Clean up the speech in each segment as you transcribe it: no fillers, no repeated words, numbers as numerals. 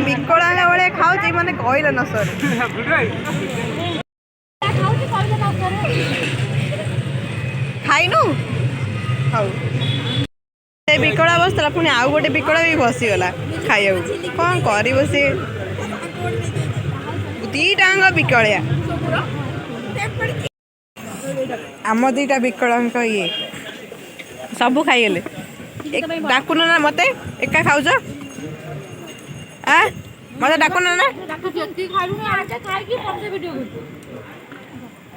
ବିକଳାଙ୍ଗ ଭଳିଆ ଖାଉଛି ମାନେ କହିଲେ ନ ସରେ। ଖାଇନୁ ହଉ ସେ ବିକଳା ବସିଥିଲା ପୁଣି ଆଉ ଗୋଟେ ବିକଳା ବି ବସିଗଲା ଖାଇବାକୁ କଣ କରିବ ସେ ଦିଟାଙ୍କ ବିକଳିଆ ଆମ ଦିଟା ବିକଳଙ୍କ ଇଏ ସବୁ ଖାଇଗଲେ ଡାକୁନ ନା ମତେ ଏକା ଖାଉଛ ଆ ମତେ ଡାକୁନ ନା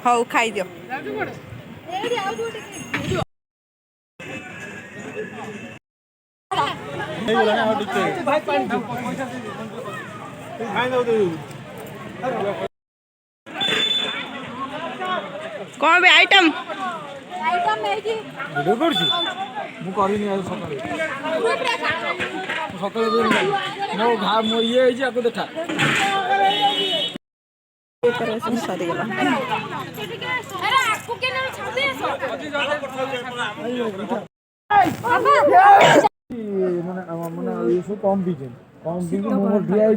ହଉ ଖାଇଦିଅ कौन भी आइटम वीडियो करछु मु करिनी आज सकाळे सकाळे मो घा मो ये जे आको देखा प्रिपरेशन सरी गेला अरे आपको के नाम छाते सो माने ये सब कम बीजे मो ढिया